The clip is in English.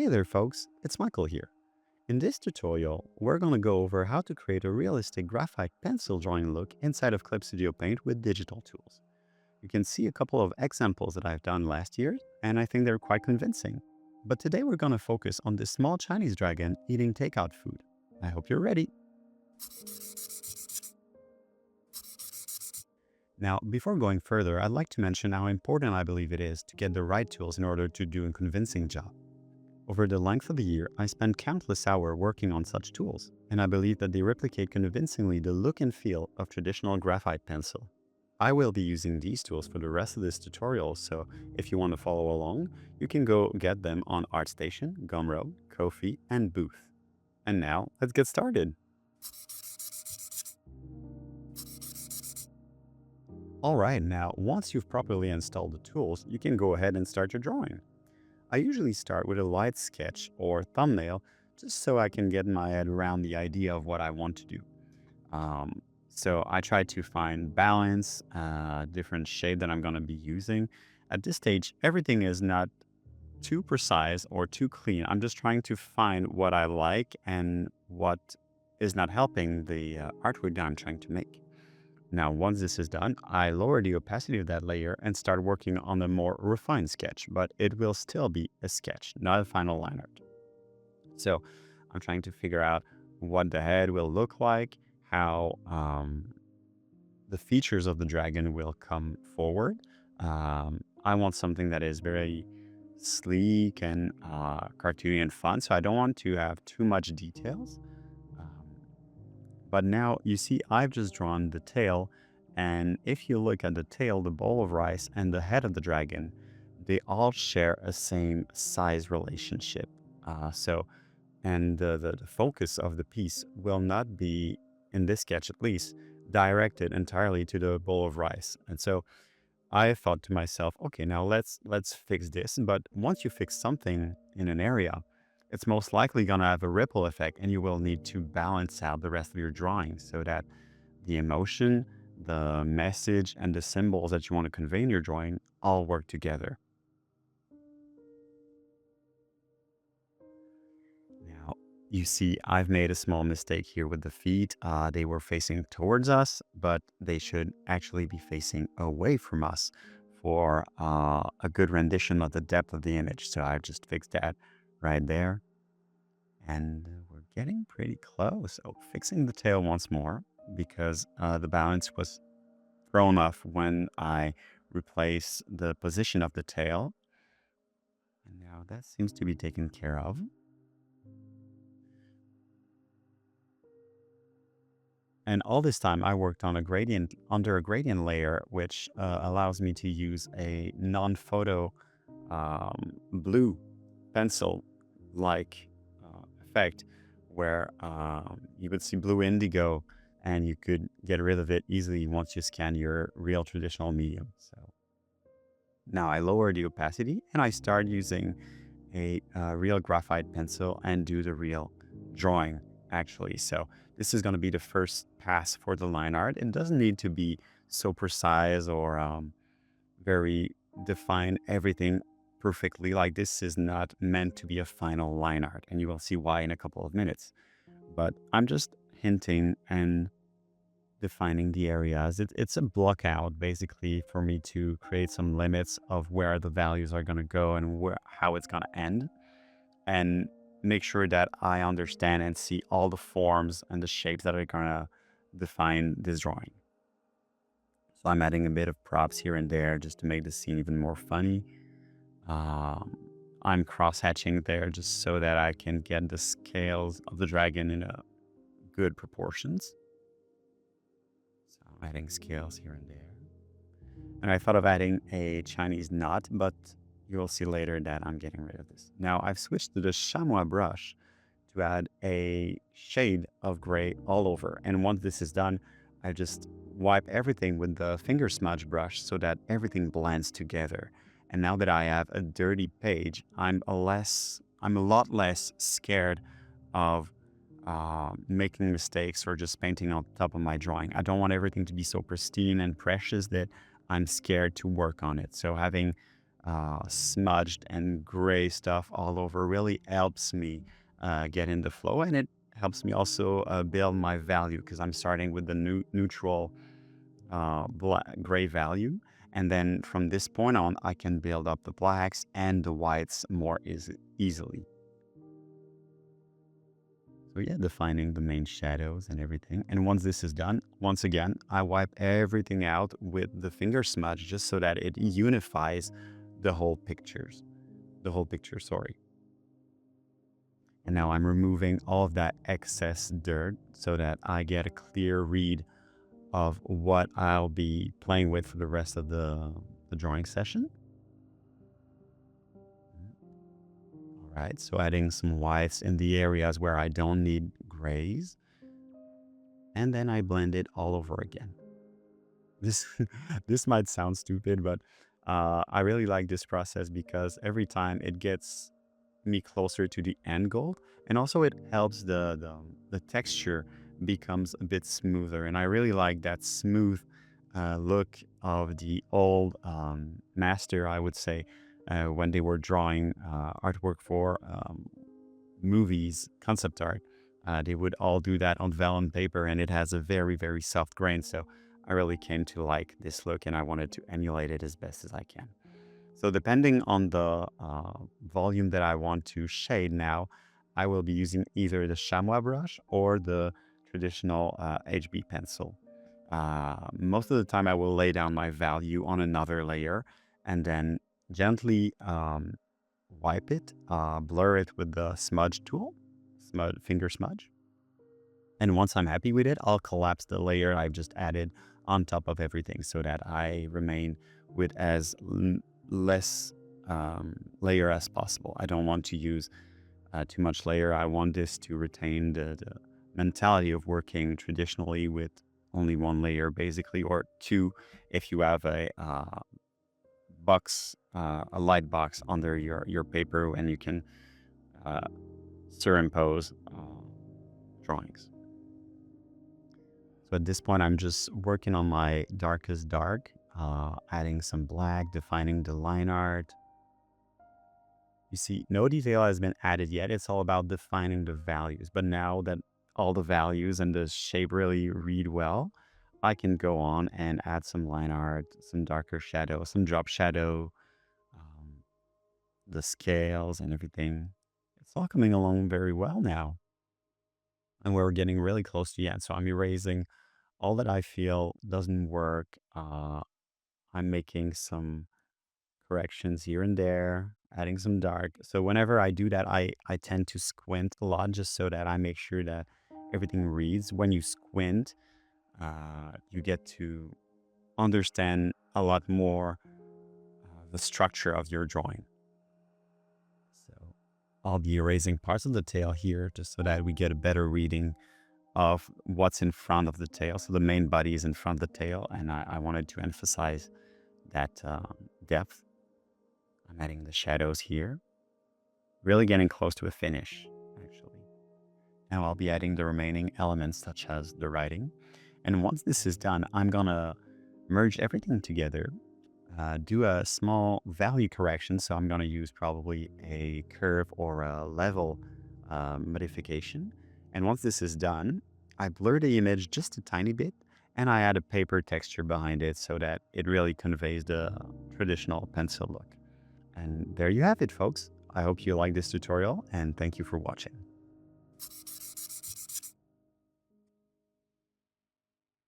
Hey there folks, it's Michael here. In this tutorial, we're going to go over how to create a realistic graphite pencil drawing look inside of Clip Studio Paint with digital tools. You can see a couple of examples that I've done last year, and I think they're quite convincing. But today we're going to focus on this small Chinese dragon eating takeout food. I hope you're ready. Now, before going further, I'd like to mention how important I believe it is to get the right tools in order to do a convincing job. Over the length of the year, I spent countless hours working on such tools, and I believe that they replicate convincingly the look and feel of traditional graphite pencil. I will be using these tools for the rest of this tutorial, so if you want to follow along, you can go get them on ArtStation, Gumroad, Ko-fi, and Booth. And now, let's get started. Alright, now once you've properly installed the tools, you can go ahead and start your drawing. I usually start with a light sketch or thumbnail just so I can get my head around the idea of what I want to do. So I try to find balance, different shade that I'm going to be using. At this stage, everything is not too precise or too clean. I'm just trying to find what I like and what is not helping the artwork that I'm trying to make. Now, once this is done, I lower the opacity of that layer and start working on a more refined sketch, but it will still be a sketch, not a final line art. So I'm trying to figure out what the head will look like, how the features of the dragon will come forward. I want something that is very sleek and cartoony and fun, so I don't want to have too much details. But now you see I've just drawn the tail, and if you look at the tail, the bowl of rice, and the head of the dragon, they all share a same size relationship. And the focus of the piece will not be, in this sketch at least, directed entirely to the bowl of rice. And so I thought to myself, okay, now let's fix this. But once you fix something in an area, it's most likely going to have a ripple effect, and you will need to balance out the rest of your drawing so that the emotion, the message, and the symbols that you want to convey in your drawing all work together. Now, you see, I've made a small mistake here with the feet. They were facing towards us, but they should actually be facing away from us for a good rendition of the depth of the image. So I've just fixed that right there. And we're getting pretty close. Oh, fixing the tail once more because the balance was thrown off when I replaced the position of the tail. And now that seems to be taken care of. And all this time I worked on a gradient under a gradient layer, which allows me to use a non-photo blue pencil like effect where you would see blue indigo and you could get rid of it easily once you scan your real traditional medium. So now I lower the opacity and I start using a real graphite pencil and do the real drawing actually. So this is going to be the first pass for the line art. It doesn't need to be so precise or very define everything perfectly. Like this is not meant to be a final line art, and you will see why in a couple of minutes. But I'm just hinting and defining the areas. It's a block out basically for me to create some limits of where the values are going to go and how it's going to end, and make sure that I understand and see all the forms and the shapes that are going to define this drawing. So I'm adding a bit of props here and there just to make the scene even more funny. I'm cross-hatching there just so that I can get the scales of the dragon in a good proportions. So I'm adding scales here and there. And I thought of adding a Chinese knot, but you will see later that I'm getting rid of this. Now I've switched to the chamois brush to add a shade of gray all over. And once this is done, I just wipe everything with the finger smudge brush so that everything blends together. And now that I have a dirty page, I'm a lot less scared of making mistakes or just painting on top of my drawing. I don't want everything to be so pristine and precious that I'm scared to work on it. So having smudged and gray stuff all over really helps me get in the flow, and it helps me also build my value because I'm starting with the neutral gray value. And then from this point on, I can build up the blacks and the whites more easily. So yeah, defining the main shadows and everything. And once this is done, once again, I wipe everything out with the finger smudge just so that it unifies the whole picture, sorry. And now I'm removing all of that excess dirt so that I get a clear read of what I'll be playing with for the rest of the drawing session. All right, so adding some whites in the areas where I don't need grays. And then I blend it all over again. This this might sound stupid, but I really like this process because every time it gets me closer to the end goal, and also it helps the texture becomes a bit smoother. And I really like that smooth look of the old master, I would say, when they were drawing artwork for movies, concept art. They would all do that on vellum paper, and it has a very, very soft grain. So I really came to like this look, and I wanted to emulate it as best as I can. So depending on the volume that I want to shade now, I will be using either the chamois brush or the traditional HB pencil. Most of the time, I will lay down my value on another layer and then gently wipe it, blur it with the smudge tool, finger smudge. And once I'm happy with it, I'll collapse the layer I've just added on top of everything so that I remain with as less layer as possible. I don't want to use too much layer. I want this to retain the mentality of working traditionally with only one layer, basically, or two if you have a light box under your paper, and you can uh, superimpose drawings. So at this point, I'm just working on my darkest dark, adding some black, defining the line art. You see, no detail has been added yet. It's all about defining the values. But now that all the values and the shape really read well, I can go on and add some line art, some darker shadow, some drop shadow, um, the scales and everything. It's all coming along very well now. And we're getting really close to the end. So I'm erasing all that I feel doesn't work. I'm making some corrections here and there, adding some dark. So whenever I do that, I tend to squint a lot just so that I make sure that everything reads. When you squint, you get to understand a lot more the structure of your drawing. So I'll be erasing parts of the tail here just so that we get a better reading of what's in front of the tail. So the main body is in front of the tail, and I wanted to emphasize that depth. I'm adding the shadows here, really getting close to a finish, actually. Now I'll be adding the remaining elements such as the writing. And once this is done, I'm gonna merge everything together, do a small value correction. So I'm gonna use probably a curve or a level modification. And once this is done, I blur the image just a tiny bit, and I add a paper texture behind it so that it really conveys the traditional pencil look. And there you have it, folks. I hope you like this tutorial, and thank you for watching.